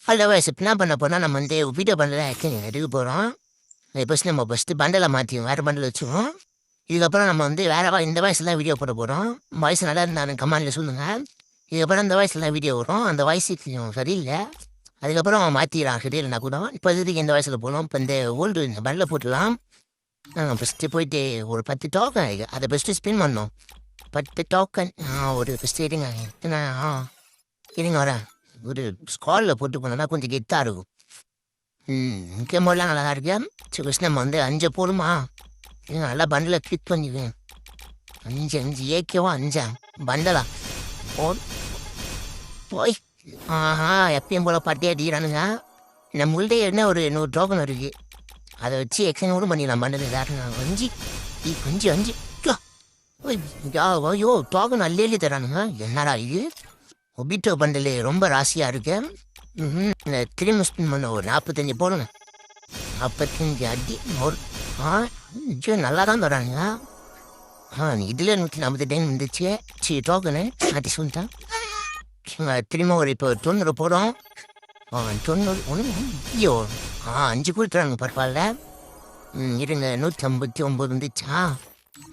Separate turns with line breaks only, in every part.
Hello வயசு என்ன பண்ண போனால் நம்ம வந்து வீடியோ பண்டில் எடுக்க போகிறோம். ஃபஸ்ட் நம்ம பண்டலை மாற்றி வேறு பண்டில் வச்சுருவோம். இதுக்கப்புறம் நம்ம வந்து இந்த வயசுலாம் வீடியோ போட போகிறோம். வயசு நல்லா இருந்தாலும் கமாண்டில் சொல்லுங்கள். இதுக்கப்புறம் இந்த வயசுலாம் வீடியோ வரும். அந்த வயசு சரியில்லை. அதுக்கப்புறம் மாற்றிடலாம் சரியில்லைனா கூட இப்போ இந்த வயசில் போகணும். இப்போ இந்த ஓல்டு இந்த பண்டில் போட்டுடலாம். ஃபஸ்ட்டு போயிட்டு ஒரு 10 டோக்கன் அதை ஃபஸ்ட்டு ஸ்பின் பண்ணோம். 10 டோக்கன் ஒரு ஃபஸ்ட்டு இருங்க இருங்க வரேன். ஒரு ஸ்காலில் போட்டு போனோன்னா கொஞ்சம் கெத்தாக இருக்கும். முக்கியமெல்லாம் நல்லா தான் இருக்கேன். சரி ஃபஸ்ட் நம்ம வந்து 5 போடுமா? நல்லா பண்டில் கிளிக் பண்ணிக்குவேன். 5 ஏகேவா 5 பண்டலா போய் எப்பயும் போல் பட்டியே அடிக்கிறானுங்க. நம்மள்கிட்ட என்ன ஒரு 100 டோக்கன் இருக்குது. அதை வச்சு எக்ஸ்சேஞ்ச் கூட பண்ணிடலாம். பண்டல் எல்லாரும் 5 ஐயோ டோக்கன் அள்ளி தரானுங்க. என்னடா இது ஒபிட்டோ பண்டல் ரொம்ப ராசியாக இருக்கு. திரும்ப ஸ்பின் பண்ண ஒரு 45 போடுங்க. 45 அடி ஒரு நல்லா தான் தரானுங்க. இதில் 140 டைம் இருந்துச்சு. சரி டோக்கனு அடி சொல்லிட்டேன். திரும்ப ஒரு இப்போ 90 போடும். 90 ஐயோ 5 கொடுத்துறாங்க பரவாயில்ல. இருங்க 159 இருந்துச்சா?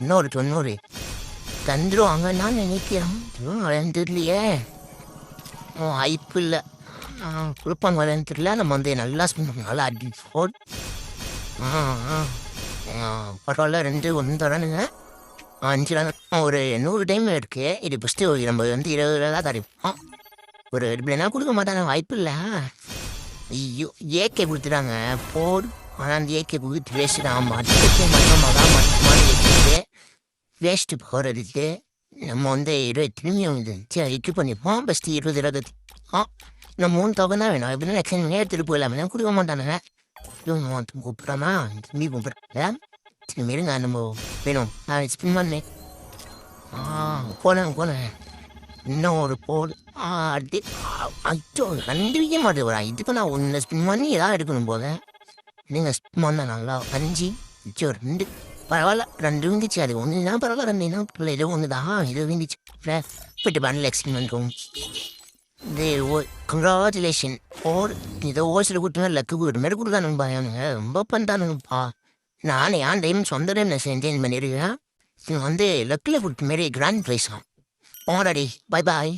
இன்னொரு 90 தந்துடுவாங்க நான் நினைக்கிறேன். தெரியலையே வாய்ப்பு இல்லை. கொடுப்பாங்க வரேன்னு தெரியல. நம்ம வந்து நல்லா ஸ்பின் பண்ணோம். நல்லா அடி ஃபோர் பரவாயில்ல. 2 1 தரானுங்க. 5 ஒரு 100 டைம் இருக்குது. இது ஃபஸ்ட்டு நம்ம வந்து 20 தான் தருவோம். ஒரு எப்படின்னா கொடுக்க மாட்டாங்க. வாய்ப்பு இல்லை. ஐயோ ஏகே கொடுத்துட்டாங்க போர். ஆனால் அந்த ஏகே கொடுத்து வேஸ்ட்டு தான். மட்டும் வேஸ்ட்டு போகிறதுக்கு நம்ம வந்து 20 திரும்பியும் இது பண்ணிப்போம். ஃபஸ்ட்டு 20 நான் 3 டோக்கன் தான் வேணும். எப்படின்னா எக்ஸ்சேஞ்ச் எடுத்துகிட்டு போயிடலாமே கொடுக்க மாட்டானுங்க. கூப்பிட்றாமா திரும்பி கூப்பிட்றேன். சரி இருங்க நம்ம வேணும். நான் ஸ்பின் பண்ணேன். போனேன் இன்னும் ஒரு போடு அடி அச்சோ 2 விக்க மாட்டேன். இதுக்கு நான் 1 ஸ்பின் பண்ணி ஏதாவது எடுக்கணும் போல. நீங்கள் ஸ்பின் பண்ண நல்லா 5 2 பரவாயில்ல. 2 விந்துச்சு. அது 1 தான் பரவாயில்ல. 2 தான் ஏதோ 1 தான். ஏதோ விந்துச்சு. போய்ட்டு பண்டில் எக்ஸ்பின் பண்ணிக்கோங்க. கங்க்ராச்சுலேஷன் ஓர் ஏதோ ஓசில் கூட்டுனா லக்கு கூட்டு மாரி கொடுத்தானுங்க. பாயானுங்க ரொம்ப பண்ணிட்டானுங்கப்பா. நானே ஏன் டைம் சொந்த டைம் நான் செஞ்சேன் பண்ணிடுவேன். வந்து லக்கில் கொடுத்த மாரி கிராண்ட் ப்ரைஸாக. ஆல்ரெடி பை பாய்.